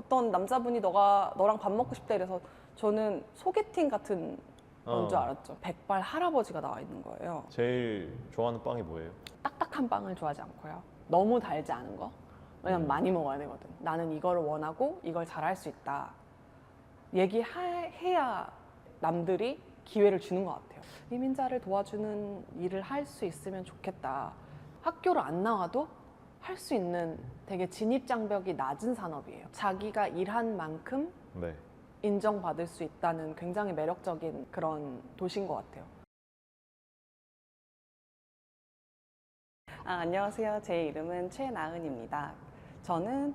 어떤 남자분이 너랑 밥 먹고 싶다 이래서 저는 소개팅 같은 건 줄 알았죠. 백발 할아버지가 나와 있는 거예요. 제일 좋아하는 빵이 뭐예요? 딱딱한 빵을 좋아하지 않고요. 너무 달지 않은 거. 왜냐면 많이 먹어야 되거든. 나는 이걸 원하고 이걸 잘할 수 있다. 얘기해야 남들이 기회를 주는 것 같아요. 이민자를 도와주는 일을 할 수 있으면 좋겠다. 학교를 안 나와도 할 수 있는 되게 진입장벽이 낮은 산업이에요. 자기가 일한 만큼 네. 인정받을 수 있다는 굉장히 매력적인 그런 도시인 것 같아요. 안녕하세요. 제 이름은 최나은입니다. 저는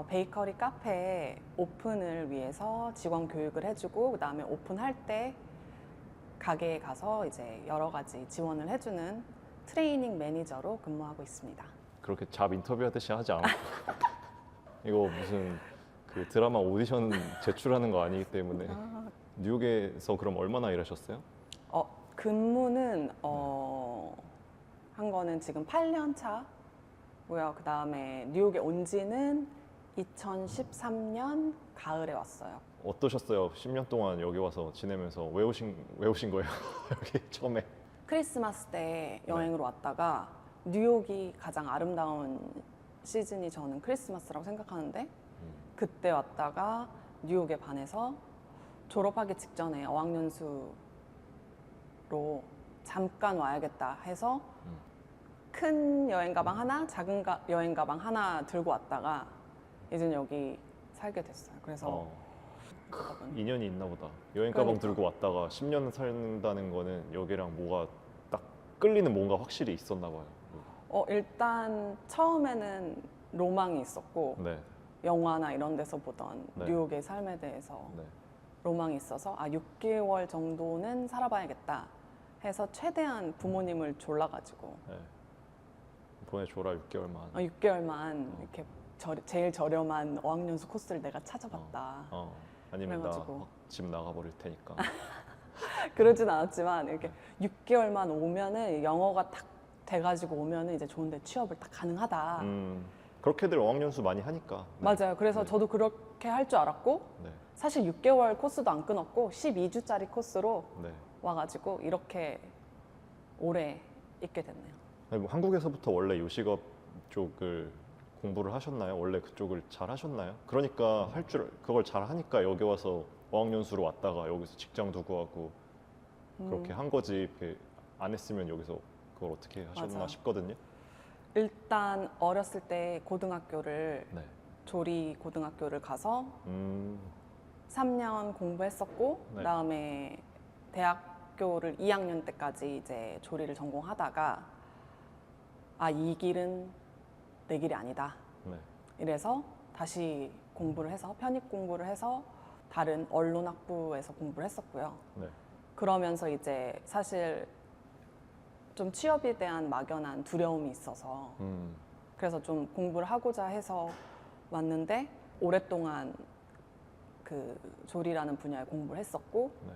베이커리 카페 오픈을 위해서 직원 교육을 해주고 그다음에 오픈할 때 가게에 가서 이제 여러 가지 지원을 해주는 트레이닝 매니저로 근무하고 있습니다. 그렇게 잡 인터뷰하듯이 하지 않고 이거 무슨 그 드라마 오디션 제출하는 거 아니기 때문에. 뉴욕에서 그럼 얼마나 일하셨어요? 근무는 한 거는 지금 8년 차고요. 그 다음에 뉴욕에 온 지는 2013년 가을에 왔어요. 어떠셨어요? 10년 동안 여기 와서 지내면서 왜 오신 거예요? 여기 처음에. 크리스마스 때 여행으로 왔다가 뉴욕이 가장 아름다운 시즌이 저는 크리스마스라고 생각하는데 그때 왔다가 뉴욕에 반해서 졸업하기 직전에 어학연수로 잠깐 와야겠다 해서 큰 여행 가방 하나, 작은 여행 가방 하나 들고 왔다가 이제 여기 살게 됐어요. 그래서 그러다 보니. 인연이 있나 보다. 여행 가방 그러니까. 들고 왔다가 10년 산다는 거는 여기랑 뭐가 딱 끌리는 뭔가 확실히 있었나 봐요. 일단 처음에는 로망이 있었고 네. 영화나 이런 데서 보던 네. 뉴욕의 삶에 대해서 네. 로망이 있어서 6개월 정도는 살아봐야겠다 해서 최대한 부모님을 졸라가지고 네. 보내줘라 6개월만. 6개월만 이렇게 제일 저렴한 어학연수 코스를 내가 찾아봤다. 아니면 그래가지고. 나 집 나가버릴 테니까. 그러진 않았지만 이렇게 6개월만 오면은 영어가 딱 돼가지고 오면은 이제 좋은데 취업을 딱 가능하다. 그렇게들 어학연수 많이 하니까. 네. 맞아요. 그래서 네. 저도 그렇게 할 줄 알았고 네. 사실 6개월 코스도 안 끊었고 12주짜리 코스로 네. 와가지고 이렇게 오래 있게 됐네요. 아니, 뭐 한국에서부터 원래 요식업 쪽을 공부를 하셨나요? 원래 그쪽을 잘 하셨나요? 그러니까 그걸 잘 하니까 여기 와서 어학연수로 왔다가 여기서 직장도 구하고 그렇게 한 거지. 이렇게 안 했으면 여기서 그걸 어떻게 하셨나 맞아. 싶거든요. 일단 어렸을 때 고등학교를 네. 조리 고등학교를 가서 음, 3년 공부했었고 네. 그다음에 대학교를 2학년 때까지 이제 조리를 전공하다가 이 길은 내 길이 아니다. 네. 이래서 다시 공부를 해서 편입 공부를 해서 다른 언론학부에서 공부를 했었고요. 네. 그러면서 이제 사실 좀 취업에 대한 막연한 두려움이 있어서 그래서 좀 공부를 하고자 해서 왔는데 오랫동안 그 조리라는 분야에 공부를 했었고 네.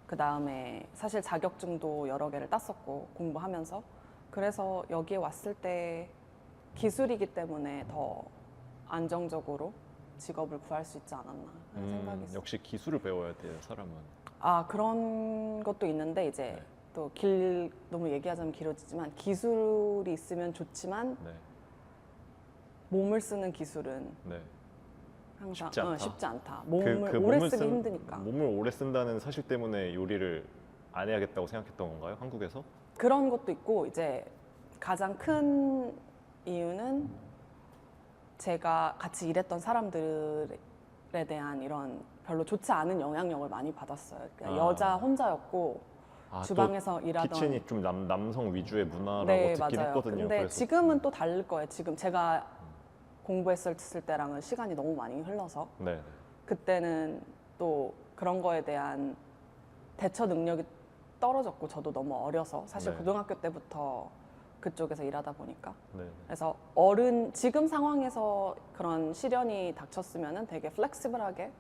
그 다음에 사실 자격증도 여러 개를 땄었고 공부하면서 그래서 여기에 왔을 때 기술이기 때문에 더 안정적으로 직업을 구할 수 있지 않았나 하는 생각이 있어요. 역시 기술을 배워야 돼요, 사람은. 그런 것도 있는데 이제 네. 또 너무 얘기하자면 길어지지만 기술이 있으면 좋지만 네. 몸을 쓰는 기술은 네. 항상 쉽지 않다. 쉽지 않다. 몸을 그 오래 쓰기 힘드니까. 몸을 오래 쓴다는 사실 때문에 요리를 안 해야겠다고 생각했던 건가요? 한국에서? 그런 것도 있고 이제 가장 큰 이유는 제가 같이 일했던 사람들에 대한 이런 별로 좋지 않은 영향력을 많이 받았어요. 그러니까 여자 혼자였고 주방에서 일하던 키친이 좀 남성 위주의 문화라고 네, 듣긴 맞아요. 했거든요. 근데 그래서. 지금은 또 다를 거예요. 지금 제가 공부했을 때랑은 시간이 너무 많이 흘러서 네. 그때는 또 그런 거에 대한 대처 능력이 떨어졌고 저도 너무 어려서 사실 네. 고등학교 때부터 그쪽에서 일하다 보니까 네. 그래서 지금 상황에서 그런 시련이 닥쳤으면은 되게 플렉시블하게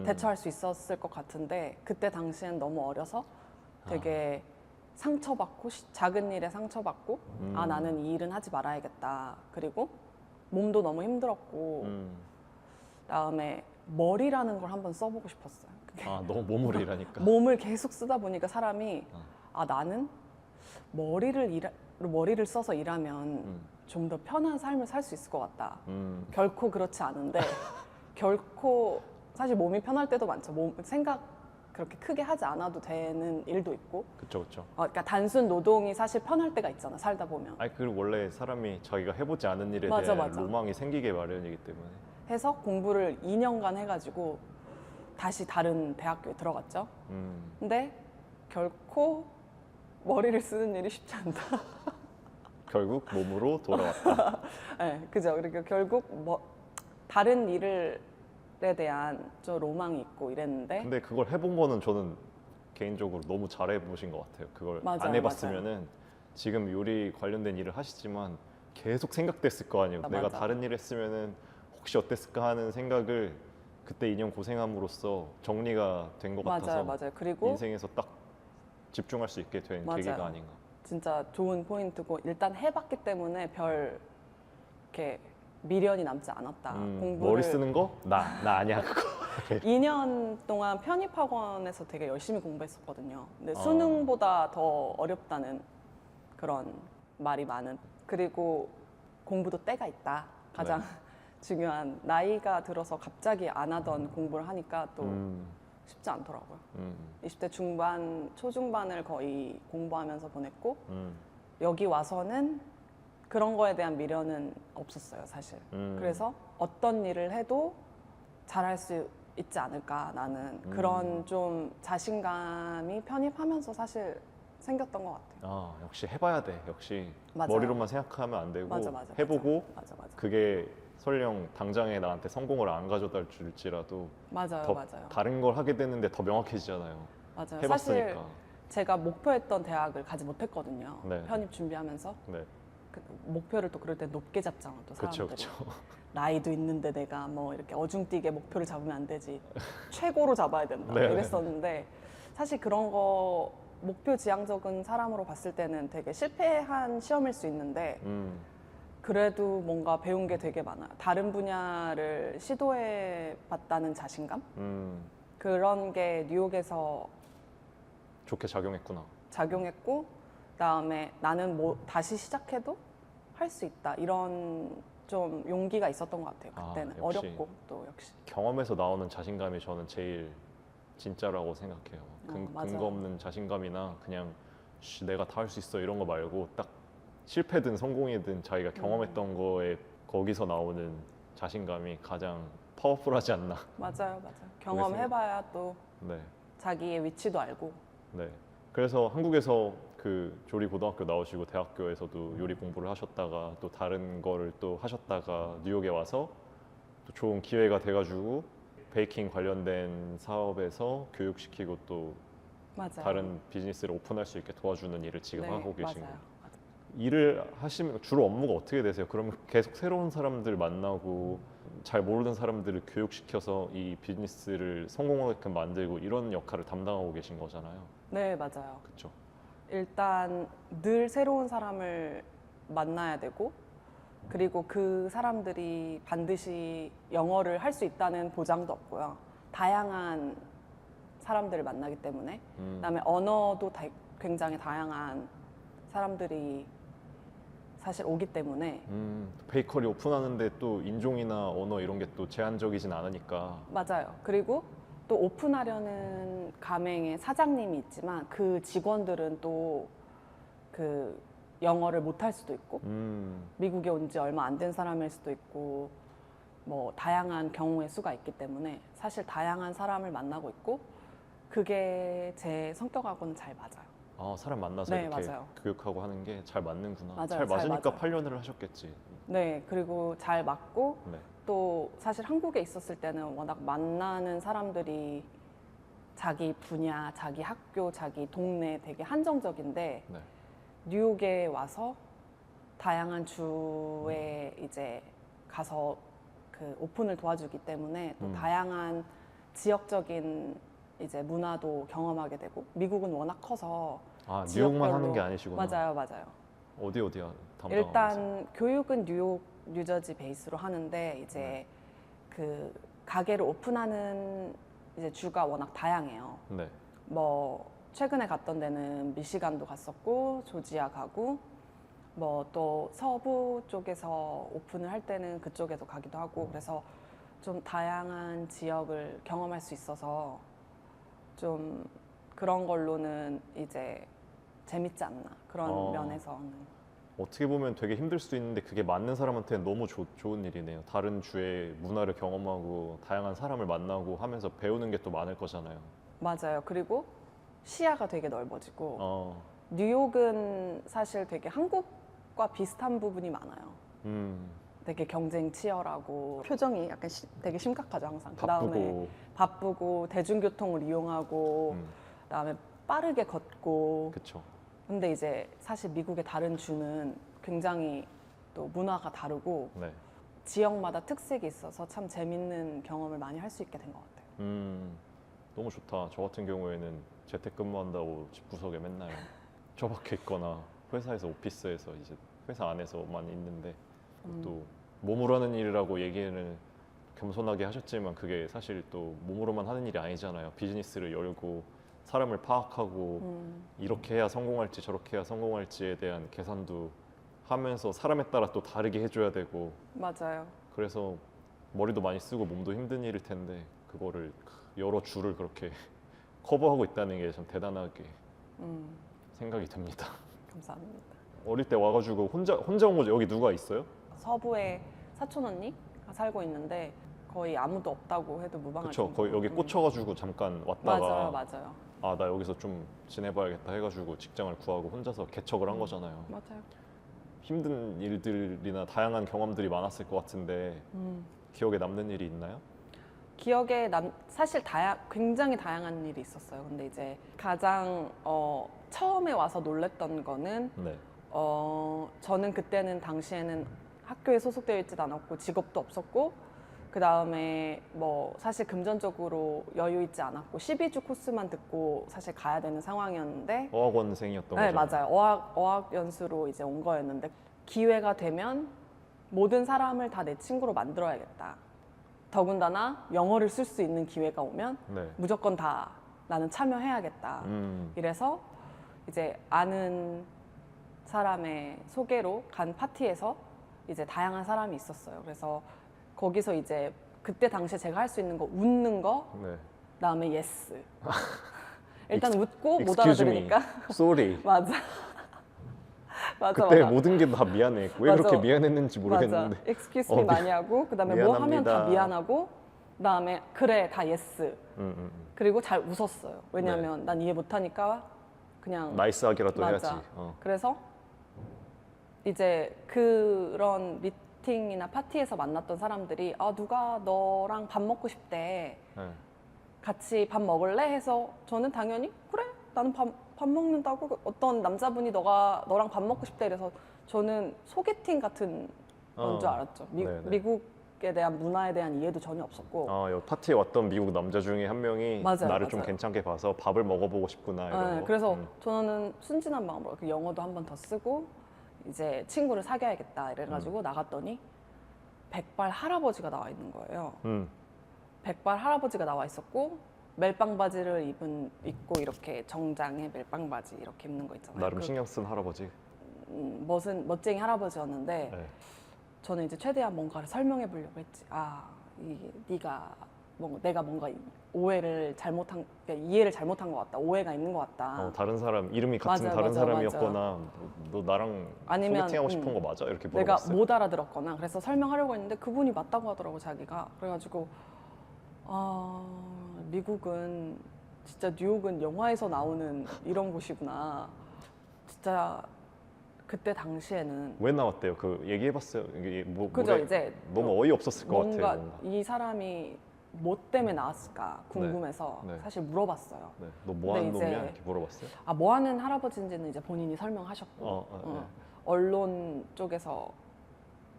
대처할 수 있었을 것 같은데 그때 당시엔 너무 어려서 되게 상처받고 작은 일에 상처받고 나는 이 일은 하지 말아야겠다. 그리고 몸도 너무 힘들었고 다음에 머리라는 걸 한번 써보고 싶었어요. 그게 아, 너무 몸으로 일하니까. 몸을 계속 쓰다 보니까 사람이 어. 나는 머리를 써서 일하면 음. 좀 더 편한 삶을 살 수 있을 것 같다. 음. 결코 그렇지 않은데 결코 사실 몸이 편할 때도 많죠. 생각 그렇게 크게 하지 않아도 되는 일도 있고. 그쵸, 그쵸. 그러니까 단순 노동이 사실 편할 때가 있잖아. 살다 보면. 아니, 그리고 원래 사람이 자기가 해보지 않은 일에 맞아, 대한 맞아. 로망이 생기게 마련이기 때문에. 해서 공부를 2년간 해가지고 다시 다른 대학교에 들어갔죠. 근데 결코 머리를 쓰는 일이 쉽지 않다. 결국 몸으로 돌아왔다. 네, 그죠. 그러니까 결국 다른 일에 대한 좀 로망이 있고 이랬는데. 근데 그걸 해본 거는 저는 개인적으로 너무 잘해보신 것 같아요. 그걸 맞아요, 안 해봤으면은 지금 요리 관련된 일을 하시지만 계속 생각됐을 거 아니에요. 내가 맞아. 다른 일 했으면은 혹시 어땠을까 하는 생각을 그때 2년 고생함으로써 정리가 된 것 같아서 맞아요. 그리고 인생에서 딱 집중할 수 있게 된 맞아요. 계기가 아닌가. 진짜 좋은 포인트고 일단 해봤기 때문에 별 이렇게 미련이 남지 않았다. 공부를 머리 쓰는 거? 나 아니야 그거. 2년 동안 편입학원에서 되게 열심히 공부했었거든요. 근데 수능보다 더 어렵다는 그런 말이 많은. 그리고 공부도 때가 있다. 가장 중요한. 나이가 들어서 갑자기 안 하던 공부를 하니까 또 쉽지 않더라고요. 20대 중반, 초중반을 거의 공부하면서 보냈고 여기 와서는 그런 거에 대한 미련은 없었어요, 사실. 그래서 어떤 일을 해도 잘할 수 있지 않을까, 나는 그런 좀 자신감이 편입하면서 사실 생겼던 것 같아요. 아, 역시 해봐야 돼. 역시 맞아요. 머리로만 생각하면 안 되고 맞아. 해보고 맞아. 그게 설령 당장에 나한테 성공을 안 가져다 줄지라도 맞아요. 더 다른 걸 하게 되는데 더 명확해지잖아요. 맞아요. 해봤으니까. 사실 제가 목표했던 대학을 가지 못했거든요. 네. 편입 준비하면서. 네, 그 목표를 또 그럴 때 높게 잡잖아, 또 그렇죠, 사람들이. 그렇죠. 나이도 있는데 내가 뭐 이렇게 어중뛰게 목표를 잡으면 안 되지. 최고로 잡아야 된다. 네. 이랬었는데 사실 그런 거 목표 지향적인 사람으로 봤을 때는 되게 실패한 시험일 수 있는데 그래도 뭔가 배운 게 되게 많아요. 다른 분야를 시도해 봤다는 자신감? 그런 게 뉴욕에서 좋게 작용했구나. 작용했고, 그다음에 나는 뭐 다시 시작해도 할 수 있다. 이런 좀 용기가 있었던 것 같아요. 그때는 역시. 어렵고 또 역시. 경험에서 나오는 자신감이 저는 제일 진짜라고 생각해요. 맞아요. 근거 없는 자신감이나 그냥 내가 다 할 수 있어 이런 거 말고 딱 실패든 성공이든 자기가 경험했던 거에 거기서 나오는 자신감이 가장 파워풀하지 않나. 맞아요. 경험해봐야 또 네, 자기의 위치도 알고. 네. 그래서 한국에서 그 조리 고등학교 나오시고 대학교에서도 요리 공부를 하셨다가 또 다른 거를 또 하셨다가 뉴욕에 와서 또 좋은 기회가 돼가지고 베이킹 관련된 사업에서 교육시키고 또 맞아요. 다른 비즈니스를 오픈할 수 있게 도와주는 일을 지금 하고 계신 맞아요. 거예요. 일을 하시면 주로 업무가 어떻게 되세요? 그럼 계속 새로운 사람들 만나고 잘 모르는 사람들을 교육시켜서 이 비즈니스를 성공하게끔 만들고 이런 역할을 담당하고 계신 거잖아요. 네, 맞아요. 그렇죠. 일단 늘 새로운 사람을 만나야 되고, 그리고 그 사람들이 반드시 영어를 할 수 있다는 보장도 없고요. 다양한 사람들을 만나기 때문에. 그다음에 언어도 굉장히 다양한 사람들이 사실 오기 때문에. 베이커리 오픈하는데 또 인종이나 언어 이런 게 또 제한적이진 않으니까. 맞아요. 그리고 또 오픈하려는 가맹의 사장님이 있지만 그 직원들은 또 그 영어를 못할 수도 있고 미국에 온 지 얼마 안 된 사람일 수도 있고 뭐 다양한 경우의 수가 있기 때문에 사실 다양한 사람을 만나고 있고 그게 제 성격하고는 잘 맞아요. 아, 사람 만나서 네, 이렇게 맞아요. 교육하고 하는 게 잘 맞는구나. 맞아요, 잘 잘 맞으니까 맞아요. 8년을 하셨겠지. 네, 그리고 잘 맞고 네. 또 사실 한국에 있었을 때는 워낙 만나는 사람들이 자기 분야, 자기 학교, 자기 동네 되게 한정적인데 네. 뉴욕에 와서 다양한 주에 이제 가서 그 오픈을 도와주기 때문에 또 다양한 지역적인 이제 문화도 경험하게 되고 미국은 워낙 커서 아, 지역별로 뉴욕만 하는 게 아니시구나. 맞아요. 어디야 담당하고 일단 교육은 뉴욕, 뉴저지 베이스로 하는데 이제 그 가게를 오픈하는 이제 주가 워낙 다양해요. 네. 뭐 최근에 갔던 데는 미시간도 갔었고 조지아 가고 뭐 또 서부 쪽에서 오픈을 할 때는 그쪽에도 가기도 하고 그래서 좀 다양한 지역을 경험할 수 있어서 좀 그런 걸로는 이제 재밌지 않나 그런 면에서는. 어떻게 보면 되게 힘들 수도 있는데 그게 맞는 사람한테는 너무 좋은 일이네요. 다른 주의 문화를 경험하고 다양한 사람을 만나고 하면서 배우는 게 또 많을 거잖아요. 맞아요. 그리고 시야가 되게 넓어지고 어, 뉴욕은 사실 되게 한국과 비슷한 부분이 많아요. 음, 되게 경쟁 치열하고 표정이 약간 되게 심각하죠 항상. 그다음에 바쁘고, 바쁘고 대중교통을 이용하고 그다음에 빠르게 걷고. 그쵸. 근데 이제 사실 미국의 다른 주는 굉장히 또 문화가 다르고 네. 지역마다 특색이 있어서 참 재밌는 경험을 많이 할 수 있게 된 것 같아요. 너무 좋다. 저 같은 경우에는 재택근무한다고 집구석에 맨날 처박혀 있거나 회사에서 오피스에서 이제 회사 안에서만 있는데 또 몸으로 하는 일이라고 얘기는 겸손하게 하셨지만 그게 사실 또 몸으로만 하는 일이 아니잖아요. 비즈니스를 열고 사람을 파악하고 이렇게 해야 성공할지 저렇게 해야 성공할지에 대한 계산도 하면서 사람에 따라 또 다르게 해줘야 되고 맞아요. 그래서 머리도 많이 쓰고 몸도 힘든 일일 텐데 그거를 여러 주를 그렇게 커버하고 있다는 게 참 대단하게 생각이 듭니다. 감사합니다. 어릴 때 와가지고 혼자 온 거죠? 여기 누가 있어요? 서부에 사촌 언니가 살고 있는데 거의 아무도 없다고 해도 무방할 그쵸. 거의 정도로. 여기 꽂혀가지고 잠깐 왔다가 맞아요. 아, 나 여기서 좀 지내봐야겠다 해가지고 직장을 구하고 혼자서 개척을 한 거잖아요. 맞아요. 힘든 일들이나 다양한 경험들이 많았을 것 같은데 기억에 남는 일이 있나요? 기억에 사실 굉장히 다양한 일이 있었어요. 근데 이제 가장 처음에 와서 놀랬던 거는 네. 저는 그때는 당시에는 학교에 소속되어 있지도 않았고 직업도 없었고 그 다음에 뭐 사실 금전적으로 여유 있지 않았고 12주 코스만 듣고 사실 가야 되는 상황이었는데 어학원생이었던 네, 거죠? 맞아요. 어학 연수로 이제 온 거였는데 기회가 되면 모든 사람을 다 내 친구로 만들어야겠다. 더군다나 영어를 쓸 수 있는 기회가 오면 네. 무조건 다 나는 참여해야겠다. 이래서 이제 아는 사람의 소개로 간 파티에서 이제 다양한 사람이 있었어요. 그래서 거기서 이제 그때 당시에 제가 할 수 있는 거 웃는 거, 네. 그다음에 예스. 일단 웃고 못 Excuse me. 알아들으니까. Sorry. 맞아. 맞아. 그때 모든 게 다 미안해. 왜 맞아. 그렇게 미안했는지 모르겠는데. 맞아. excuse me 많이 하고 그다음에 뭐 하면 다 미안합니다. 미안하고 그다음에 그래 다 예스. 음. 그리고 잘 웃었어요. 왜냐하면 난 이해 못하니까 그냥 나이스하게라도 맞아. 해야지. 그래서 이제 그런 미팅이나 파티에서 만났던 사람들이 누가 너랑 밥 먹고 싶대. 네. 같이 밥 먹을래? 해서 저는 당연히 그래 나는 밥 먹는다고 어떤 남자분이 너랑 밥 먹고 싶대 이래서 저는 소개팅 같은 건 줄 알았죠. 네네. 미국에 대한 문화에 대한 이해도 전혀 없었고 여기 파티에 왔던 미국 남자 중에 한 명이 맞아요, 나를 좀 맞아요. 괜찮게 봐서 밥을 먹어보고 싶구나 이런 네, 거. 그래서 저는 순진한 마음으로 그 영어도 한 번 더 쓰고 이제 친구를 사귀어야겠다 이래가지고 나갔더니 백발 할아버지가 나와 있는 거예요. 백발 할아버지가 나와 있었고 멜빵 바지를 입고 이렇게 정장에 멜빵 바지 이렇게 입는 거 있잖아요. 나름 신경 쓴 할아버지. 멋쟁이 할아버지였는데 네. 저는 이제 최대한 뭔가를 설명해 보려고 했지. 이게 내가 뭔가 오해를 그러니까 이해를 잘못한 것 같다. 오해가 있는 것 같다. 다른 사람 이름이 같은 맞아, 다른 맞아, 사람이었거나 너 나랑 아니면, 소개팅하고 싶은 거 맞아? 이렇게 내가 물어봤어요. 못 알아들었거나 그래서 설명하려고 했는데 그분이 맞다고 하더라고 자기가. 그래가지고 미국은 진짜 뉴욕은 영화에서 나오는 이런 곳이구나. 진짜 그때 당시에는 왜 나왔대요? 그 얘기해봤어요. 이게 그죠 뭐래? 이제 너무 어이없었을 것 뭔가 같아요. 뭔가. 이 사람이 뭐 때문에 나왔을까 궁금해서 네. 사실 물어봤어요. 네. 너 뭐 하는 근데 놈이야? 이제 이렇게 물어봤어요? 뭐 하는 할아버지인지는 이제 본인이 설명하셨고 네. 언론 쪽에서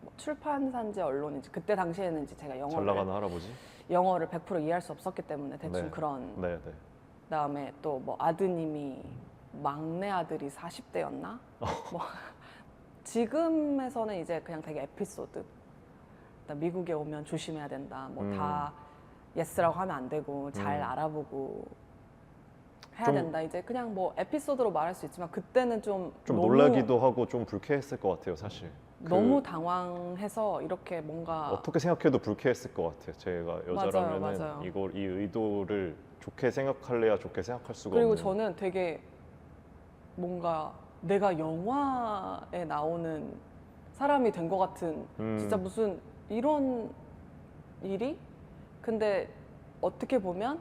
뭐 출판사인지 언론인지 그때 당시에는 이제 제가 잘 나가는 할아버지? 영어를 100% 이해할 수 없었기 때문에 대충 네. 그런 네. 그다음에 또 뭐 아드님이 막내 아들이 40대였나? 뭐 지금에서는 이제 그냥 되게 에피소드. 미국에 오면 조심해야 된다. 뭐 다 예스라고 하면 안 되고 잘 알아보고 해야 좀- 된다. 이제 그냥 뭐 에피소드로 말할 수 있지만 그때는 좀 너무 놀라기도 하고 좀 불쾌했을 것 같아요, 사실. 너무 당황해서 이렇게 뭔가 어떻게 생각해도 불쾌했을 것 같아요. 제가 여자라면은 맞아요. 이 의도를 좋게 생각할래야 좋게 생각할 수가 그리고 없는. 저는 되게 뭔가 내가 영화에 나오는 사람이 된 것 같은 진짜 무슨 이런 일이? 근데 어떻게 보면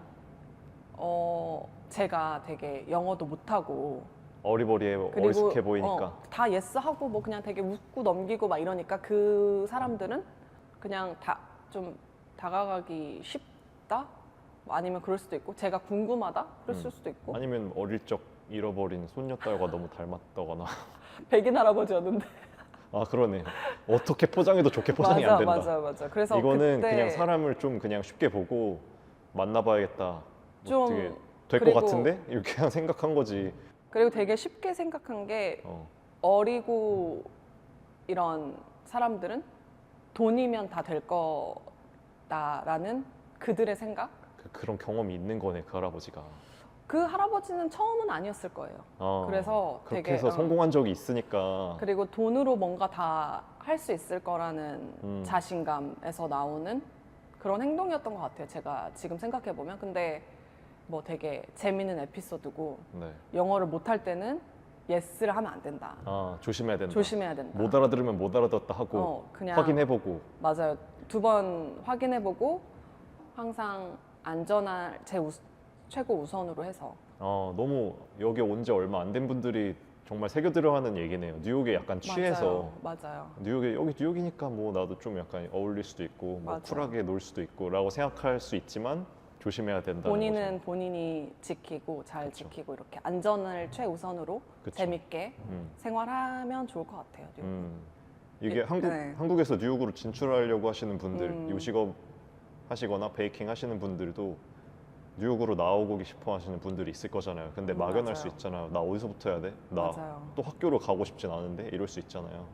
제가 되게 영어도 못하고 그리고 어리숙해 보이니까. 다 예스 하고 뭐 그냥 되게 웃고 넘기고 막 이러니까 그 사람들은 그냥 다 좀 다가가기 쉽다? 아니면 그럴 수도 있고 제가 궁금하다? 그랬을 수도 있고 아니면 어릴 적 잃어버린 손녀딸과 너무 닮았다거나. 백인 할아버지였는데 아, 그러네요. 어떻게 포장해도 좋게 포장이 안 된다. 맞아. 그래서 이거는 그때 그냥 사람을 좀 그냥 쉽게 보고 만나봐야겠다. 좀 어떻게 될 것 그리고- 같은데? 이렇게 그냥 생각한 거지. 그리고 되게 쉽게 생각한 게 어. 어리고 이런 사람들은 돈이면 다 될 거다라는 그들의 생각? 그런 경험이 있는 거네, 그 할아버지가. 그 할아버지는 처음은 아니었을 거예요. 그래서 그렇게 되게 해서 성공한 적이 있으니까. 그리고 돈으로 뭔가 다 할 수 있을 거라는 음. 자신감에서 나오는 그런 행동이었던 것 같아요. 제가 지금 생각해 보면 근데 뭐 되게 재미있는 에피소드고 네. 영어를 못할 때는 예스를 하면 안 된다. 조심해야 된다. 조심해야 된다. 못 알아들으면 못 알아듣다 하고 그냥 확인해보고. 맞아요. 2번 확인해보고 항상 안전할 최고 우선으로 해서 너무 여기 온 지 얼마 안 된 분들이 정말 새겨들어 하는 얘기네요. 뉴욕에 약간 취해서 맞아요. 여기 뉴욕이니까 뭐 나도 좀 약간 어울릴 수도 있고 뭐 맞아. 쿨하게 놀 수도 있고라고 생각할 수 있지만 조심해야 된다는 본인은 거죠. 본인이 지키고 잘 그쵸. 지키고 이렇게 안전을 최우선으로 그쵸. 재밌게 음. 생활하면 좋을 것 같아요. 뉴욕은. 이게 네. 한국에서 뉴욕으로 진출하려고 하시는 분들, 음. 요식업 하시거나 베이킹 하시는 분들도 뉴욕으로 나오고 싶어 하시는 분들이 있을 거잖아요. 근데 막연할 맞아요. 수 있잖아요. 나 어디서부터 해야 돼? 나 맞아요. 또 학교로 가고 싶진 않은데 이럴 수 있잖아요.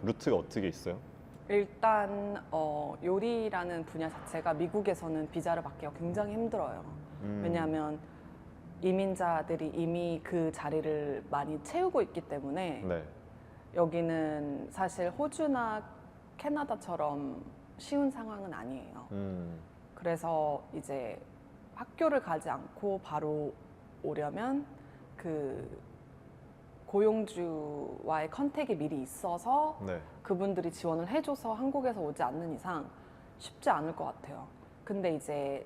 루트가 어떻게 있어요? 일단 요리라는 분야 자체가 미국에서는 비자를 받기가 굉장히 힘들어요. 왜냐하면 이민자들이 이미 그 자리를 많이 채우고 있기 때문에 네. 여기는 사실 호주나 캐나다처럼 쉬운 상황은 아니에요. 그래서 이제 학교를 가지 않고 바로 오려면 그 고용주와의 컨택이 미리 있어서 네. 그분들이 지원을 해줘서 한국에서 오지 않는 이상 쉽지 않을 것 같아요. 근데 이제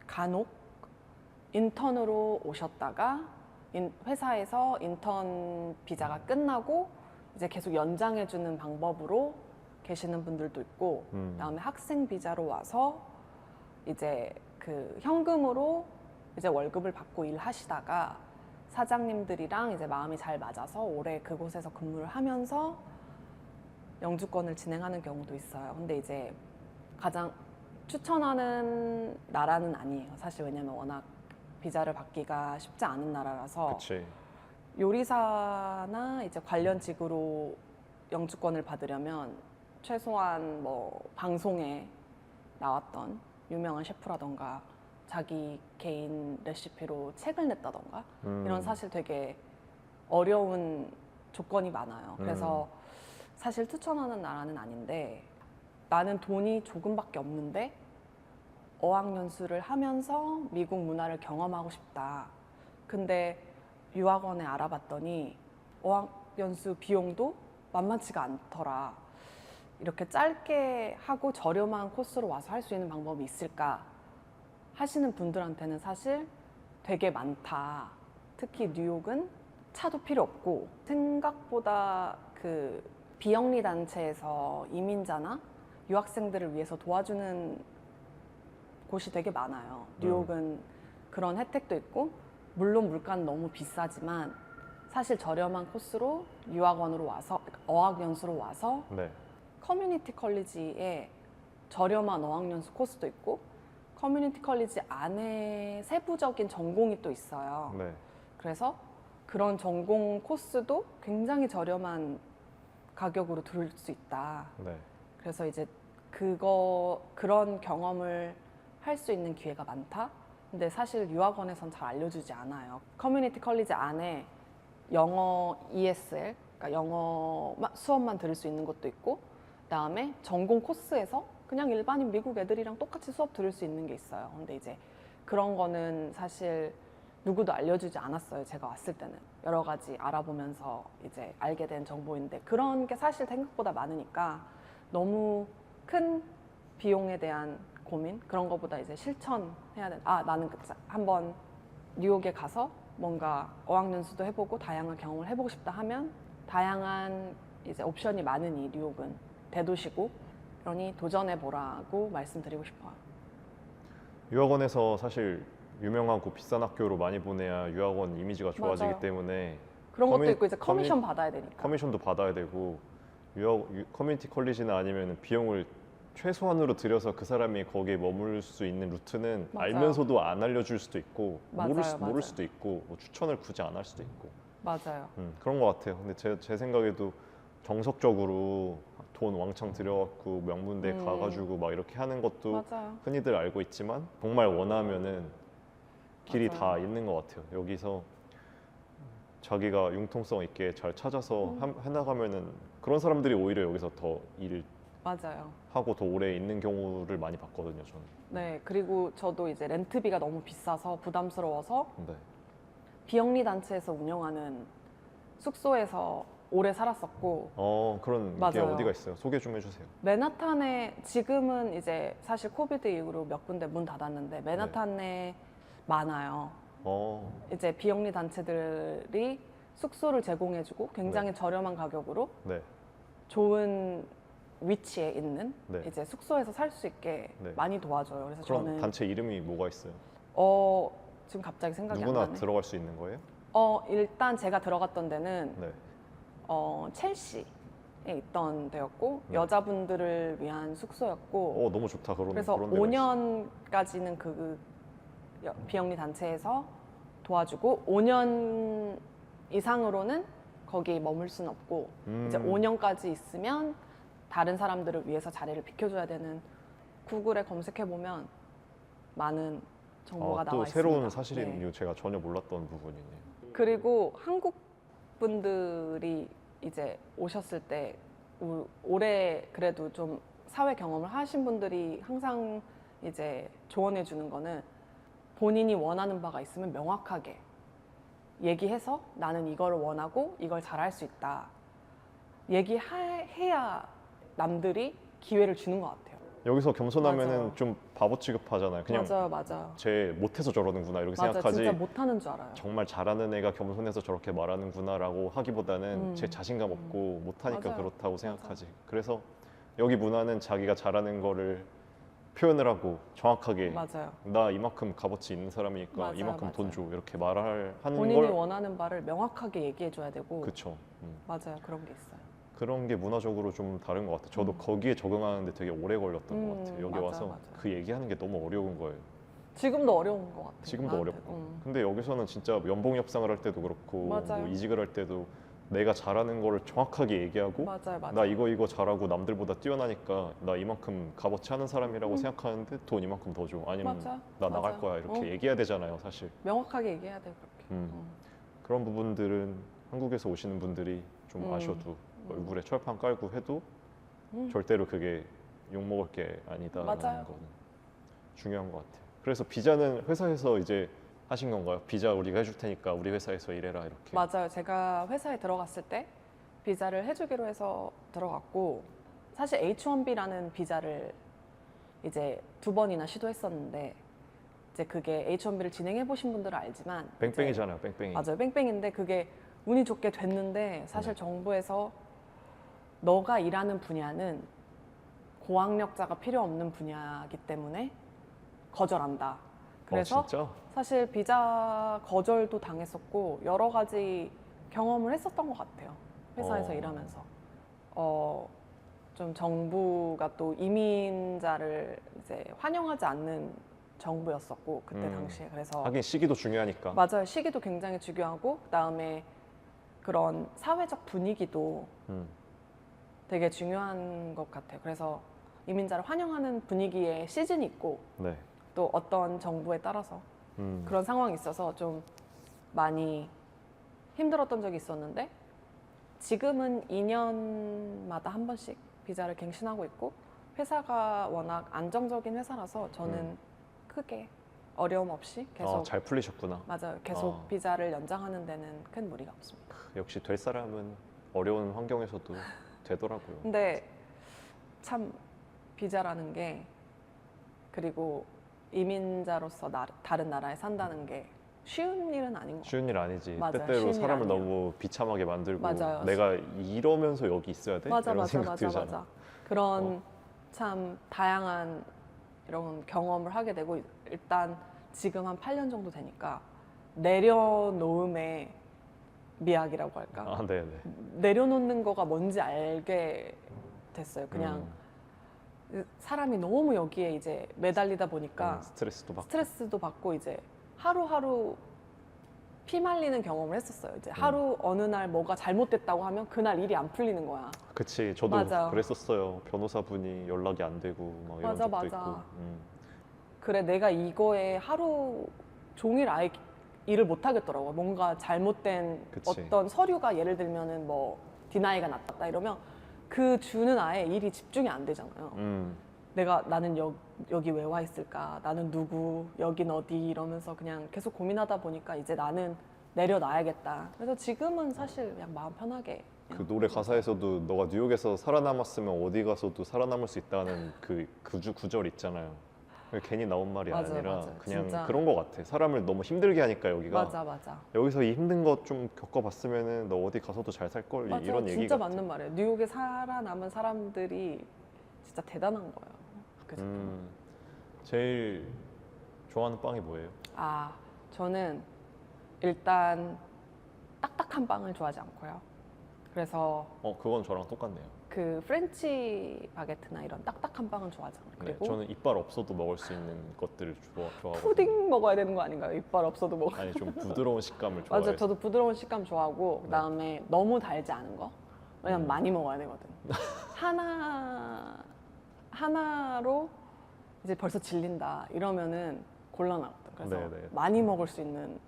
간혹 인턴으로 오셨다가 회사에서 인턴 비자가 끝나고 이제 계속 연장해주는 방법으로 계시는 분들도 있고 그다음에 학생 비자로 와서 이제 그 현금으로 이제 월급을 받고 일하시다가 사장님들이랑 이제 마음이 잘 맞아서 오래 그곳에서 근무를 하면서 영주권을 진행하는 경우도 있어요. 근데 이제 가장 추천하는 나라는 아니에요. 사실 왜냐면 워낙 비자를 받기가 쉽지 않은 나라라서 그치. 요리사나 이제 관련 직으로 영주권을 받으려면 최소한 뭐 방송에 나왔던 유명한 셰프라던가 자기 개인 레시피로 책을 냈다던가 이런 사실 되게 어려운 조건이 많아요. 그래서 사실 추천하는 나라는 아닌데 나는 돈이 조금밖에 없는데 어학연수를 하면서 미국 문화를 경험하고 싶다. 근데 유학원에 알아봤더니 어학연수 비용도 만만치가 않더라. 이렇게 짧게 하고 저렴한 코스로 와서 할 수 있는 방법이 있을까 하시는 분들한테는 사실 되게 많다. 특히 뉴욕은 차도 필요 없고 생각보다 그 비영리 단체에서 이민자나 유학생들을 위해서 도와주는 곳이 되게 많아요. 뉴욕은 그런 혜택도 있고 물론 물가는 너무 비싸지만 사실 저렴한 코스로 유학원으로 와서 어학연수로 와서 네. 커뮤니티 컬리지에 저렴한 어학연수 코스도 있고 커뮤니티 컬리지 안에 세부적인 전공이 또 있어요. 네. 그래서 그런 전공 코스도 굉장히 저렴한 가격으로 들을 수 있다. 네. 그래서 이제 그런 경험을 할 수 있는 기회가 많다. 근데 사실 유학원에선 잘 알려주지 않아요. 커뮤니티 컬리지 안에 영어 ESL, 그러니까 영어 수업만 들을 수 있는 것도 있고, 그다음에 전공 코스에서 그냥 일반인 미국 애들이랑 똑같이 수업 들을 수 있는 게 있어요. 근데 이제 그런 거는 사실 누구도 알려주지 않았어요. 제가 왔을 때는 여러 가지 알아보면서 이제 알게 된 정보인데, 그런 게 사실 생각보다 많으니까 너무 큰 비용에 대한 고민, 그런 거보다 이제 실천해야 돼. 나는 한번 뉴욕에 가서 뭔가 어학연수도 해보고 다양한 경험을 해보고 싶다 하면 다양한 이제 옵션이 많으니 뉴욕은 대도시고, 그러니 도전해보라고 말씀드리고 싶어요. 유학원에서 사실 유명하고 비싼 학교로 많이 보내야 유학원 이미지가 좋아지기 맞아요. 때문에 그런 것도 커뮤니- 있고 이제 커미션 받아야 되니까. 커미션도 받아야 되고 커뮤니티 컬리지나 아니면 비용을 최소한으로 들여서 그 사람이 거기에 머물 수 있는 루트는 맞아요. 알면서도 안 알려줄 수도 있고 맞아요, 모를 맞아요. 수도 있고 뭐 추천을 굳이 안 할 수도 있고 맞아요. 그런 것 같아요. 근데 제 생각에도 정석적으로 돈 왕창 들여갖고 명문대 가가지고 막 이렇게 하는 것도 맞아요. 흔히들 알고 있지만 정말 원하면은 길이 맞아요. 다 있는 것 같아요. 여기서 자기가 융통성 있게 잘 찾아서 해나가면은 그런 사람들이 오히려 여기서 더 일을 맞아요. 하고 더 오래 있는 경우를 많이 봤거든요, 저는. 네, 그리고 저도 이제 렌트비가 너무 비싸서 부담스러워서 네. 비영리 단체에서 운영하는 숙소에서 오래 살았었고, 그런 게 맞아요. 어디가 있어요? 소개 좀 해주세요. 맨하탄에 지금은 이제 사실 코비드 이후로 몇 군데 문 닫았는데 맨하탄에 많아요. 이제 비영리 단체들이 숙소를 제공해주고 굉장히 저렴한 가격으로 네. 좋은 위치에 있는 네. 이제 숙소에서 살 수 있게 네. 많이 도와줘요. 그래서 그런 저는 단체 이름이 뭐가 있어요? 지금 갑자기 생각이 안 누구나 나네. 들어갈 수 있는 거예요? 일단 제가 들어갔던 데는 네. 첼시에 있던 데였고 네. 여자분들을 위한 숙소였고, 너무 좋다. 그래서 그런 데가 있어. 5년까지는 그 비영리 단체에서 도와주고 5년 이상으로는 거기 머물 수는 없고 이제 5년까지 있으면 다른 사람들을 위해서 자리를 비켜줘야 되는, 구글에 검색해 보면 많은 정보가 또 나와 새로운 있습니다. 사실인 네. 이 제가 전혀 몰랐던 부분이네요. 그리고 한국 분들이 이제 오셨을 때 올해 그래도 좀 사회 경험을 하신 분들이 항상 이제 조언해 주는 거는 본인이 원하는 바가 있으면 명확하게 얘기해서 나는 이걸 원하고 이걸 잘할 수 있다. 얘기해야 남들이 기회를 주는 것 같아요. 여기서 겸손하면은 맞아요. 좀 바보 취급하잖아요. 그냥 맞아요. 쟤 못해서 저러는구나 이렇게 맞아요. 생각하지. 진짜 못하는 줄 알아요. 정말 잘하는 애가 겸손해서 저렇게 말하는구나라고 하기보다는 제 자신감 없고 못하니까 맞아요. 그렇다고 생각하지. 그래서 여기 문화는 자기가 잘하는 거를 표현을 하고 정확하게 맞아요. 나 이만큼 값어치 있는 사람이니까 맞아요, 이만큼 돈 맞아요. 줘 이렇게 하는 본인이 걸 원하는 바를 명확하게 얘기해 줘야 되고. 그쵸. 맞아요. 그런 게 있어요. 그런 게 문화적으로 좀 다른 것 같아요. 저도 거기에 적응하는데 되게 오래 걸렸던 것 같아요. 여기 맞아요, 와서 맞아요. 그 얘기하는 게 너무 어려운 거예요. 지금도 어려운 것 같아요. 지금도 나한테. 어렵고. 근데 여기서는 진짜 연봉 협상을 할 때도 그렇고 맞아요. 뭐 이직을 할 때도 내가 잘하는 거를 정확하게 얘기하고 맞아요. 나 이거 잘하고 남들보다 뛰어나니까 나 이만큼 값어치 하는 사람이라고 생각하는데 돈 이만큼 더 줘. 아니면 맞아. 나 나갈 맞아. 거야 이렇게 얘기해야 되잖아요, 사실. 명확하게 얘기해야 돼요. 그렇게. 그런 부분들은 한국에서 오시는 분들이 좀 아셔도 얼굴에 철판 깔고 해도 절대로 그게 욕먹을 게 아니다라는 맞아요. 거는 중요한 것 같아요. 그래서 비자는 회사에서 이제 하신 건가요? 비자 우리가 해줄 테니까 우리 회사에서 일해라 이렇게. 맞아요. 제가 회사에 들어갔을 때 비자를 해주기로 해서 들어갔고, 사실 H1B라는 비자를 이제 2번이나 시도했었는데, 이제 그게 H1B를 진행해 보신 분들은 알지만 뺑뺑이잖아요, 뺑뺑이. 맞아요. 뺑뺑인데 그게 운이 좋게 됐는데 사실 정부에서 너가 일하는 분야는 고학력자가 필요 없는 분야이기 때문에 거절한다. 그래서 진짜? 사실 비자 거절도 당했었고 여러 가지 경험을 했었던 것 같아요. 회사에서 일하면서. 좀 정부가 또 이민자를 이제 환영하지 않는 정부였었고 그때 당시에. 그래서 하긴 시기도 중요하니까. 맞아요. 시기도 굉장히 중요하고 그다음에 그런 사회적 분위기도 되게 중요한 것 같아요. 그래서 이민자를 환영하는 분위기의 시즌이 있고 네. 또 어떤 정부에 따라서 그런 상황이 있어서 좀 많이 힘들었던 적이 있었는데 지금은 2년마다 한 번씩 비자를 갱신하고 있고 회사가 워낙 안정적인 회사라서 저는 크게 어려움 없이 계속 잘 풀리셨구나. 맞아요. 계속 비자를 연장하는 데는 큰 무리가 없습니다. 역시 될 사람은 어려운 환경에서도 되더라고요. 근데 참 비자라는 게 그리고 이민자로서 다른 나라에 산다는 게 쉬운 일은 아닌 것 같아요. 쉬운 일 아니지. 맞아요. 때때로 쉬운 일 사람을 아니에요. 너무 비참하게 만들고 맞아요. 내가 이러면서 여기 있어야 돼? 맞아, 이런 맞아, 생각 맞아, 들잖아. 맞아. 그런 참 다양한 이런 경험을 하게 되고 일단 지금 한 8년 정도 되니까 내려놓음의 미학이라고 할까? 네네. 내려놓는 거가 뭔지 알게 됐어요. 그냥 사람이 너무 여기에 이제 매달리다 보니까 스트레스도 받고. 스트레스도 받고 이제 하루하루 피 말리는 경험을 했었어요. 이제 하루 어느 날 뭐가 잘못됐다고 하면 그날 일이 안 풀리는 거야. 그치. 저도 맞아요. 그랬었어요. 변호사분이 연락이 안 되고 막 이런 맞아, 적도 맞아. 있고. 그래 내가 이거에 하루 종일 아예 일을 못 하겠더라고요. 뭔가 잘못된 그치. 어떤 서류가 예를 들면은 뭐 디나이가 났다 이러면 그 주는 아예 일이 집중이 안 되잖아요. 나는 여기 왜 와 있을까? 나는 누구? 여긴 어디? 이러면서 그냥 계속 고민하다 보니까 이제 나는 내려놔야겠다. 그래서 지금은 사실 그냥 마음 편하게 그 노래 가사에서도 너가 뉴욕에서 살아남았으면 어디 가서도 살아남을 수 있다는 그 구절 있잖아요. 괜히 나온 말이 맞아요, 아니라 맞아요. 그냥 진짜. 그런 거 같아. 사람을 너무 힘들게 하니까 여기가 맞아. 여기서 이 힘든 거 좀 겪어봤으면은 너 어디 가서도 잘 살 걸 맞아, 이런 얘기 진짜 같아. 맞는 말이에요. 뉴욕에 살아남은 사람들이 진짜 대단한 거예요. 그죠? 제일 좋아하는 빵이 뭐예요? 저는 일단 딱딱한 빵을 좋아하지 않고요. 그래서 그건 저랑 똑같네요. 그 프렌치 바게트나 이런 딱딱한 빵은 좋아하지 않아요. 네, 그리고 저는 이빨 없어도 먹을 수 있는 것들을 좋아하거든요. 푸딩 먹어야 되는 거 아닌가요? 이빨 없어도 먹어. 아니 좀 부드러운 식감을 좋아해서. 맞아요. 저도 부드러운 식감 좋아하고 그다음에 너무 달지 않은 거. 왜냐면 많이 먹어야 되거든. 하나로 이제 벌써 질린다 이러면은 곤란하거든. 그래서 네네. 많이 먹을 수 있는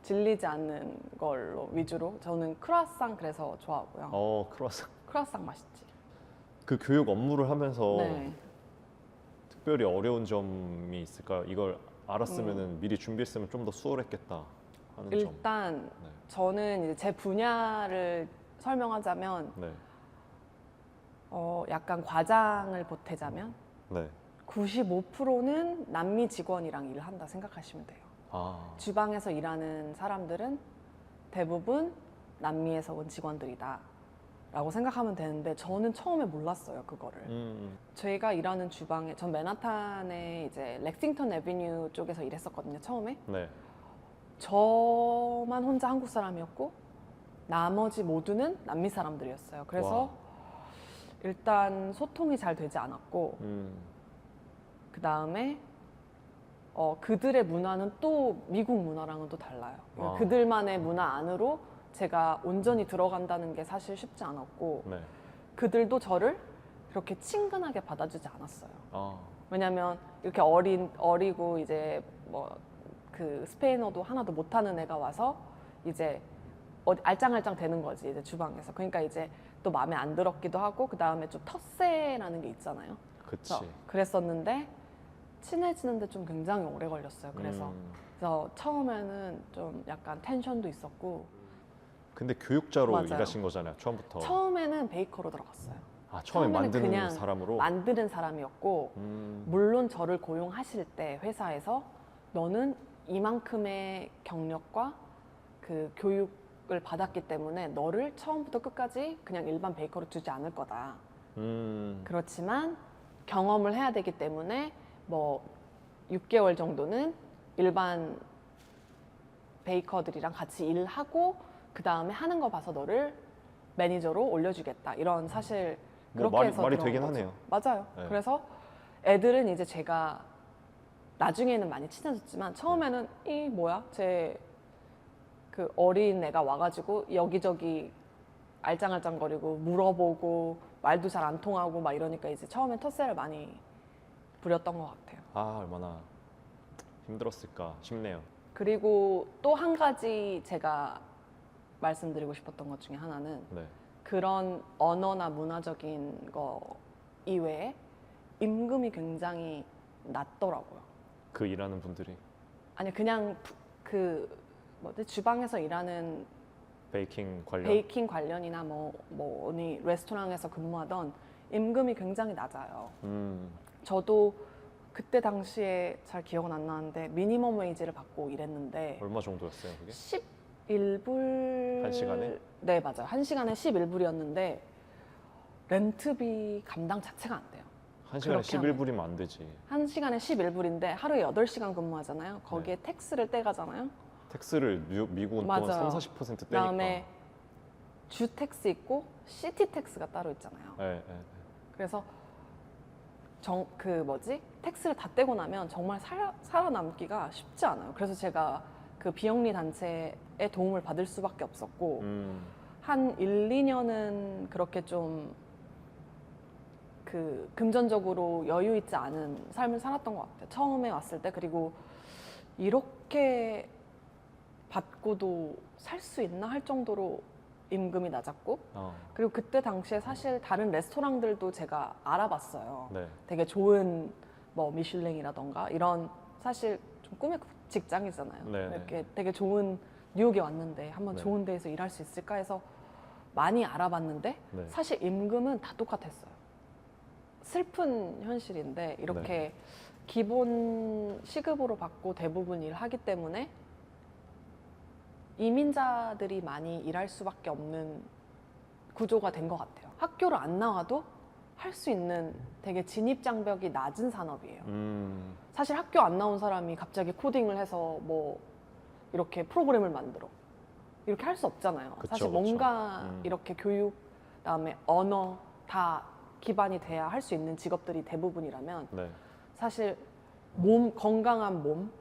질리지 않는 걸로 위주로 저는 크루아상 그래서 좋아하고요. 크로아상. 크루아상 맛있지. 그 교육 업무를 하면서 네. 특별히 어려운 점이 있을까요? 이걸 알았으면은 미리 준비했으면 좀 더 수월했겠다 하는 점. 일단 네. 저는 이제 제 분야를 설명하자면 네. 약간 과장을 보태자면 네. 95%는 남미 직원이랑 일을 한다 생각하시면 돼요. 주방에서 일하는 사람들은 대부분 남미에서 온 직원들이다 라고 생각하면 되는데 저는 처음에 몰랐어요 그거를. 저희가 일하는 주방에 전 맨하탄에 이제 렉싱턴 애비뉴 쪽에서 일했었거든요 처음에. 네. 저만 혼자 한국 사람이었고 나머지 모두는 남미 사람들이었어요. 그래서 와. 일단 소통이 잘 되지 않았고 그 다음에 그들의 문화는 또 미국 문화랑은 또 달라요. 와. 그들만의 문화 안으로 제가 온전히 들어간다는 게 사실 쉽지 않았고 네. 그들도 저를 그렇게 친근하게 받아주지 않았어요. 아. 왜냐면 이렇게 어리고 이제 뭐 그 스페인어도 하나도 못하는 애가 와서 이제 알짱알짱 되는 거지 이제 주방에서. 그러니까 이제 또 마음에 안 들었기도 하고 그 다음에 좀 텃세라는 게 있잖아요. 그치. 그랬었는데 친해지는데 좀 굉장히 오래 걸렸어요. 그래서 처음에는 좀 약간 텐션도 있었고. 근데 교육자로 맞아요. 일하신 거잖아요 처음부터. 처음에는 베이커로 들어갔어요. 처음에 만드는 그냥 사람으로. 만드는 사람이었고 물론 저를 고용하실 때 회사에서 너는 이만큼의 경력과 그 교육을 받았기 때문에 너를 처음부터 끝까지 그냥 일반 베이커로 두지 않을 거다. 그렇지만 경험을 해야 되기 때문에 뭐 6개월 정도는 일반 베이커들이랑 같이 일하고 그 다음에 하는 거 봐서 너를 매니저로 올려주겠다. 이런 사실 그렇게 해서 말이 들어온 되긴 거죠. 하네요. 맞아요. 네. 그래서 애들은 이제 제가 나중에는 많이 친해졌지만 처음에는 이 뭐야? 제 그 어린 애가 와가지고 여기저기 알짱알짱거리고 물어보고 말도 잘 안 통하고 막 이러니까 이제 처음에 텃세를 많이 부렸던 것 같아요. 아, 얼마나 힘들었을까 싶네요. 그리고 또 한 가지 제가 말씀드리고 싶었던 것 중에 하나는 네. 그런 언어나 문화적인 거 이외에 임금이 굉장히 낮더라고요. 그 일하는 분들이 아니 그냥 그 뭐지 주방에서 일하는 베이킹 관련. 베이킹 관련이나 뭐 어느 레스토랑에서 근무하던 임금이 굉장히 낮아요. 저도 그때 당시에 잘 기억은 안 나는데 미니멈 웨이지를 받고 일했는데 얼마 정도였어요, 그게? 11불 한 시간에? 네 맞아요. 한 시간에 11불이었는데 렌트비 감당 자체가 안 돼요. 한 시간에 그렇게 하면. 11불이면 안 되지. 한 시간에 11불인데 하루에 8시간 근무하잖아요. 거기에 네. 텍스를 떼가잖아요. 텍스를 미국은 맞아요. 또 30, 40% 떼니까. 그다음에 주 텍스 있고 시티 텍스가 따로 있잖아요. 네, 네, 네. 그래서 텍스를 다 떼고 나면 정말 살아남기가 쉽지 않아요. 그래서 제가 그 비영리 단체의 도움을 받을 수밖에 없었고 한 1, 2년은 그렇게 좀 그 금전적으로 여유 있지 않은 삶을 살았던 것 같아요. 처음에 왔을 때. 그리고 이렇게 받고도 살 수 있나 할 정도로 임금이 낮았고 그리고 그때 당시에 사실 다른 레스토랑들도 제가 알아봤어요. 네. 되게 좋은 뭐 미슐랭이라던가 이런 사실 좀 꿈의 직장이잖아요. 네, 이렇게 되게 좋은 뉴욕에 왔는데 한번 네. 좋은 데에서 일할 수 있을까 해서 많이 알아봤는데 네. 사실 임금은 다 똑같았어요. 슬픈 현실인데 이렇게 네. 기본 시급으로 받고 대부분 일하기 때문에 이민자들이 많이 일할 수밖에 없는 구조가 된 것 같아요. 학교를 안 나와도 할 수 있는 되게 진입 장벽이 낮은 산업이에요. 사실 학교 안 나온 사람이 갑자기 코딩을 해서 뭐 이렇게 프로그램을 만들어 이렇게 할 수 없잖아요. 그쵸, 사실 그쵸. 뭔가 이렇게 교육 그다음에 언어 다 기반이 돼야 할 수 있는 직업들이 대부분이라면 네. 사실 건강한 몸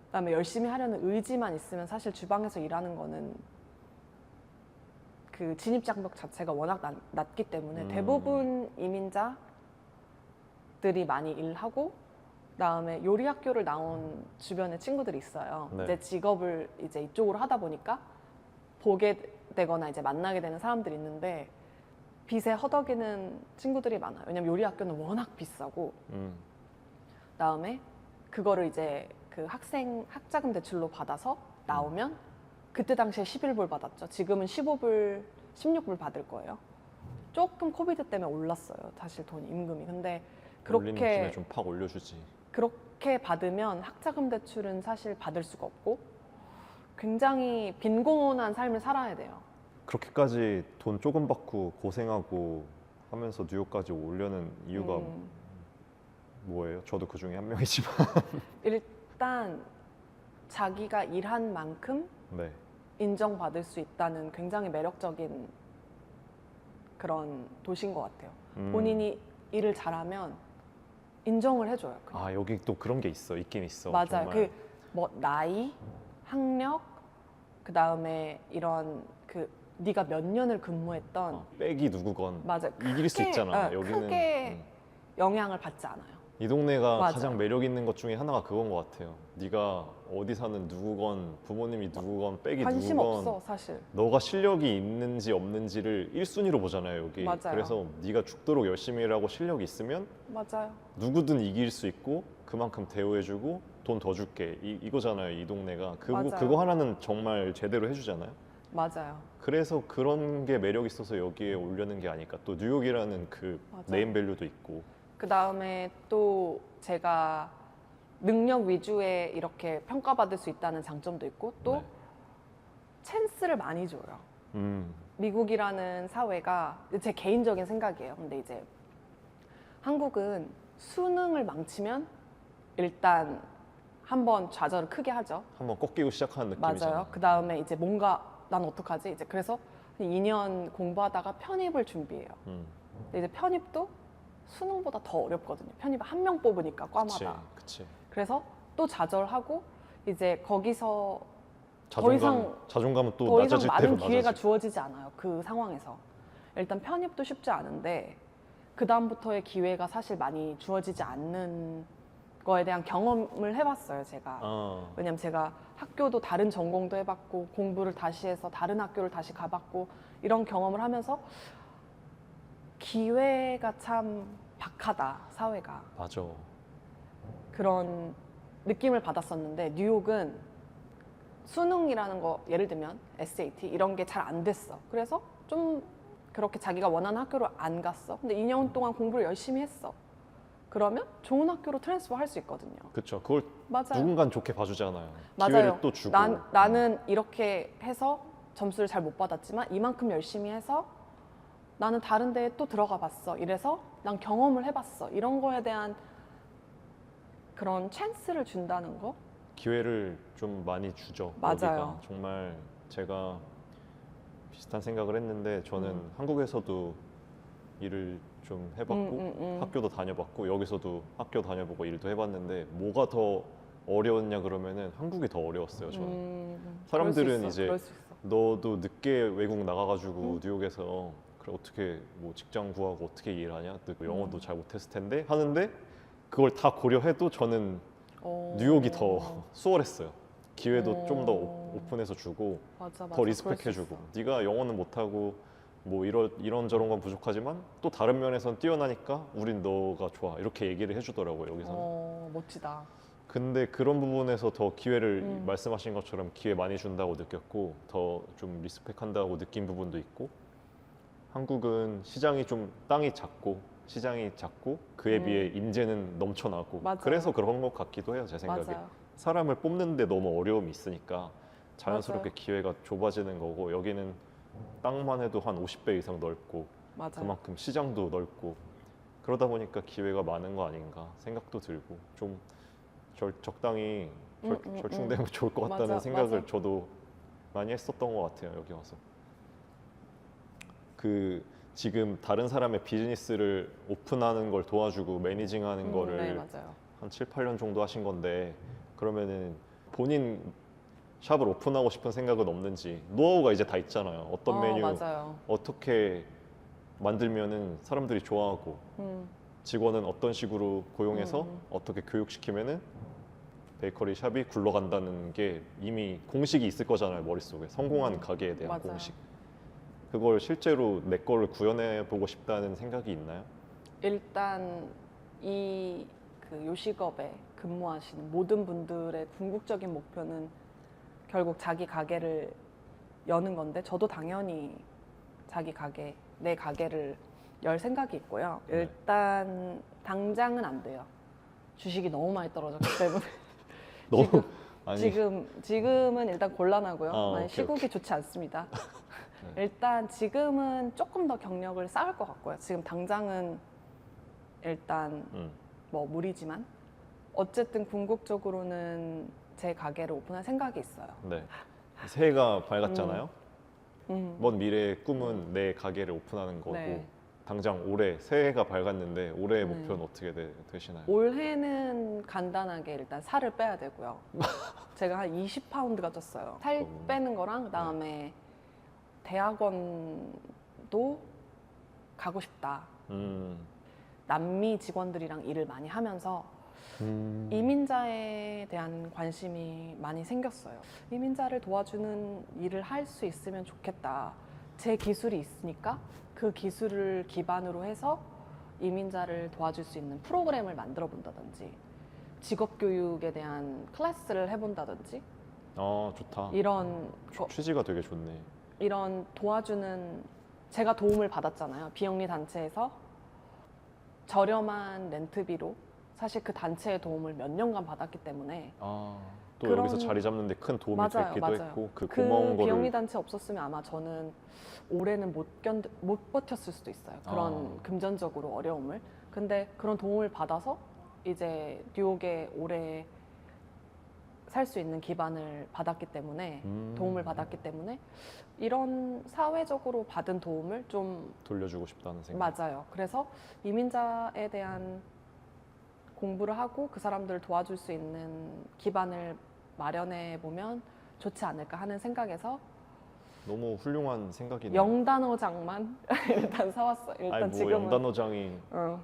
그다음에 열심히 하려는 의지만 있으면 사실 주방에서 일하는 거는 그 진입 장벽 자체가 워낙 낮기 때문에 대부분 이민자들이 많이 일하고 그다음에 요리 학교를 나온 주변에 친구들이 있어요. 네. 이제 직업을 이제 이쪽으로 하다 보니까 보게 되거나 이제 만나게 되는 사람들이 있는데 빚에 허덕이는 친구들이 많아요. 왜냐면 요리 학교는 워낙 비싸고 그다음에 그거를 이제 그 학자금 대출로 받아서 나오면 그때 당시에 11불 받았죠. 지금은 15불, 16불 받을 거예요. 조금 코비드 때문에 올랐어요. 사실 돈 임금이. 근데 올리는 김에 그렇게 좀 팍 올려주지. 그렇게 받으면 학자금 대출은 사실 받을 수가 없고 굉장히 빈곤한 삶을 살아야 돼요. 그렇게까지 돈 조금 받고 고생하고 하면서 뉴욕까지 오려는 이유가 뭐예요? 저도 그 중에 한 명이지만. 일단 자기가 일한 만큼 네. 인정받을 수 있다는 굉장히 매력적인 그런 도시인 것 같아요. 본인이 일을 잘하면 인정을 해줘요. 그냥. 아, 여기 또 그런 게 있긴 있어. 맞아요. 정말. 그 뭐 나이, 학력, 그 다음에 이런 그 네가 몇 년을 근무했던 빼기 누구건 맞아. 이길 수 있잖아. 여기는 크게 영향을 받지 않아요. 이 동네가 맞아. 가장 매력 있는 것 중에 하나가 그건 것 같아요. 네가 어디 사는 누구건 부모님이 누구건 빼기 관심 누구건 없어 사실. 너가 실력이 있는지 없는지를 1순위로 보잖아요, 여기. 맞아요. 그래서 네가 죽도록 열심히 일하고 실력이 있으면 맞아요. 누구든 이길 수 있고 그만큼 대우해주고 돈 더 줄게 이거잖아요, 이 동네가. 맞아요. 그거 하나는 정말 제대로 해주잖아요. 맞아요. 그래서 그런 게 매력 있어서 여기에 오려는 게 아닐까. 또 뉴욕이라는 그 맞아요. 네임밸류도 있고. 그 다음에 또 제가 능력 위주에 이렇게 평가받을 수 있다는 장점도 있고 또 네. 찬스를 많이 줘요. 미국이라는 사회가 제 개인적인 생각이에요. 근데 이제 한국은 수능을 망치면 일단 한번 좌절을 크게 하죠. 한번 꺾이고 시작하는 느낌이잖아요. 맞아요. 그 다음에 이제 뭔가 난 어떡하지? 이제 그래서 2년 공부하다가 편입을 준비해요. 근데 이제 편입도 수능보다 더 어렵거든요. 편입 한 명 뽑으니까 과마다. 그치. 그래서 또 좌절하고 이제 거기서 더 이상 자존감은 또 더 이상 낮아질 많은 대로 기회가 낮아지고. 주어지지 않아요. 그 상황에서. 일단 편입도 쉽지 않은데 그 다음부터의 기회가 사실 많이 주어지지 않는 거에 대한 경험을 해봤어요, 제가. 왜냐면 제가 학교도 다른 전공도 해봤고 공부를 다시 해서 다른 학교를 다시 가봤고 이런 경험을 하면서 기회가 참 박하다, 사회가. 맞아. 그런 느낌을 받았었는데 뉴욕은 수능이라는 거, 예를 들면 SAT 이런 게 잘 안 됐어. 그래서 좀 그렇게 자기가 원하는 학교로 안 갔어. 근데 2년 동안 공부를 열심히 했어. 그러면 좋은 학교로 트랜스퍼 할 수 있거든요. 그쵸. 그걸 맞아요. 누군간 좋게 봐주잖아요. 맞아요. 기회를 또 주고. 나는 이렇게 해서 점수를 잘 못 받았지만 이만큼 열심히 해서 나는 다른 데에 또 들어가 봤어. 이래서 난 경험을 해봤어. 이런 거에 대한 그런 찬스를 준다는 거? 기회를 좀 많이 주죠. 맞아요. 여기가. 정말 제가 비슷한 생각을 했는데 저는 한국에서도 일을 좀 해봤고 학교도 다녀봤고 여기서도 학교 다녀보고 일도 해봤는데 뭐가 더 어려웠냐 그러면은 한국이 더 어려웠어요. 저는. 사람들은 그럴 수 있어, 이제 그럴 수 있어. 너도 늦게 외국 나가가지고 뉴욕에서 그래 어떻게 뭐 직장 구하고 어떻게 일하냐? 너 영어도 잘 못했을 텐데 하는데 그걸 다 고려해도 저는 뉴욕이 더 수월했어요. 기회도 좀 더 오픈해서 주고 맞아, 더 리스펙해주고 네가 영어는 못하고 뭐 이런저런 건 부족하지만 또 다른 면에선 뛰어나니까 우린 너가 좋아 이렇게 얘기를 해주더라고요 여기서는. 멋지다. 근데 그런 부분에서 더 기회를 말씀하신 것처럼 기회 많이 준다고 느꼈고 더 좀 리스펙한다고 느낀 부분도 있고 한국은 땅이 작고 시장이 작고 그에 비해 인재는 넘쳐나고 맞아요. 그래서 그런 것 같기도 해요 제 생각에. 맞아요. 사람을 뽑는데 너무 어려움이 있으니까 자연스럽게 맞아요. 기회가 좁아지는 거고 여기는 땅만 해도 한 50배 이상 넓고 맞아요. 그만큼 시장도 넓고 그러다 보니까 기회가 많은 거 아닌가 생각도 들고 좀 적당히 절충되면 좋을 것 같다는 맞아, 생각을 맞아. 저도 많이 했었던 것 같아요 여기 와서. 그 지금 다른 사람의 비즈니스를 오픈하는 걸 도와주고 매니징하는 네, 거를 맞아요. 한 7, 8년 정도 하신 건데 그러면은 본인 샵을 오픈하고 싶은 생각은 없는지 노하우가 이제 다 있잖아요. 어떤 메뉴 맞아요. 어떻게 만들면은 사람들이 좋아하고 직원은 어떤 식으로 고용해서 어떻게 교육시키면은 베이커리 샵이 굴러간다는 게 이미 공식이 있을 거잖아요 머릿속에. 성공한 가게에 대한 맞아요. 공식. 그걸 실제로 내 거를 구현해 보고 싶다는 생각이 있나요? 일단 이 그 요식업에 근무하시는 모든 분들의 궁극적인 목표는 결국 자기 가게를 여는 건데 저도 당연히 내 가게를 열 생각이 있고요. 네. 일단 당장은 안 돼요. 주식이 너무 많이 떨어졌기 때문에 너무 아니 지금은 일단 곤란하고요. 오케이, 시국이 좋지 않습니다. 일단 지금은 조금 더 경력을 쌓을 것 같고요. 지금 당장은 일단 뭐 무리지만 어쨌든 궁극적으로는 제 가게를 오픈할 생각이 있어요. 네. 새해가 밝았잖아요. 먼 미래의 꿈은 내 가게를 오픈하는 거고 네. 당장 올해 새해가 밝았는데 올해의 목표는 어떻게 되시나요? 올해는 간단하게 일단 살을 빼야 되고요. 제가 한 20파운드가 쪘어요. 살 빼는 거랑 그다음에 대학원도 가고 싶다. 남미 직원들이랑 일을 많이 하면서 이민자에 대한 관심이 많이 생겼어요. 이민자를 도와주는 일을 할 수 있으면 좋겠다. 제 기술이 있으니까 그 기술을 기반으로 해서 이민자를 도와줄 수 있는 프로그램을 만들어 본다든지 직업 교육에 대한 클래스를 해본다든지 좋다. 이런 취지가 되게 좋네. 이런 도와주는 제가 도움을 받았잖아요. 비영리 단체에서 저렴한 렌트비로 사실 그 단체의 도움을 몇 년간 받았기 때문에 또 여기서 자리 잡는데 큰 도움이 됐기도 했고 그 그 고마운 거를 비영리 단체 없었으면 아마 저는 올해는 못 버텼을 수도 있어요. 그런 금전적으로 어려움을. 근데 그런 도움을 받아서 이제 뉴욕에 오래 살 수 있는 기반을 받았기 때문에 도움을 받았기 때문에 이런 사회적으로 받은 도움을 좀 돌려주고 싶다는 생각. 맞아요. 그래서 이민자에 대한 공부를 하고 그 사람들을 도와줄 수 있는 기반을 마련해 보면 좋지 않을까 하는 생각에서 너무 훌륭한 생각이네요. 영단어장만 일단 사왔어요. 일단 아니 뭐 지금은 영단어장이 어,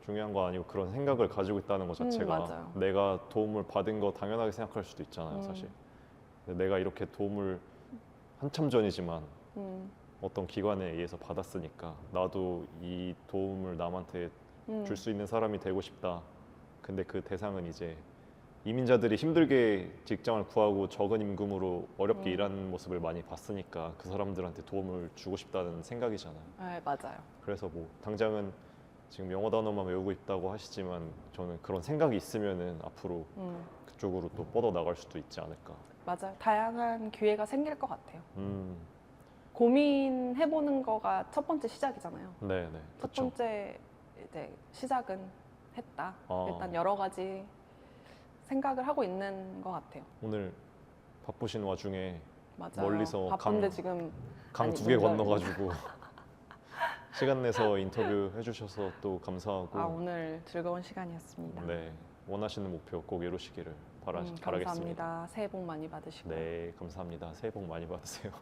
중요한 거 아니고 그런 생각을 가지고 있다는 것 자체가 맞아요. 내가 도움을 받은 거 당연하게 생각할 수도 있잖아요, 음. 사실. 근데 내가 이렇게 도움을 한참 전이지만 어떤 기관에 의해서 받았으니까 나도 이 도움을 남한테 줄 수 있는 사람이 되고 싶다. 근데 그 대상은 이제 이민자들이 힘들게 직장을 구하고 적은 임금으로 어렵게 일하는 모습을 많이 봤으니까 그 사람들한테 도움을 주고 싶다는 생각이잖아요. 네, 맞아요. 그래서 뭐 당장은 지금 영어 단어만 외우고 있다고 하시지만 저는 그런 생각이 있으면은 앞으로 그쪽으로 또 뻗어 나갈 수도 있지 않을까. 맞아요. 다양한 기회가 생길 것 같아요. 음, 고민해보는 거가 첫 번째 시작이잖아요. 네, 네, 첫 그렇죠. 번째 이제 시작은 했다. 아. 일단 여러 가지 생각을 하고 있는 것 같아요. 오늘 바쁘신 와중에 맞아요. 멀리서 바쁜데 강 지금 강 아니, 두 개 뭔가- 건너가지고 시간 내서 인터뷰 해주셔서 또 감사하고 오늘 즐거운 시간이었습니다. 네 원하시는 목표 꼭 이루시기를 바라겠습니다. 감사합니다. 새해 복 많이 받으시고요. 네 감사합니다. 새해 복 많이 받으세요.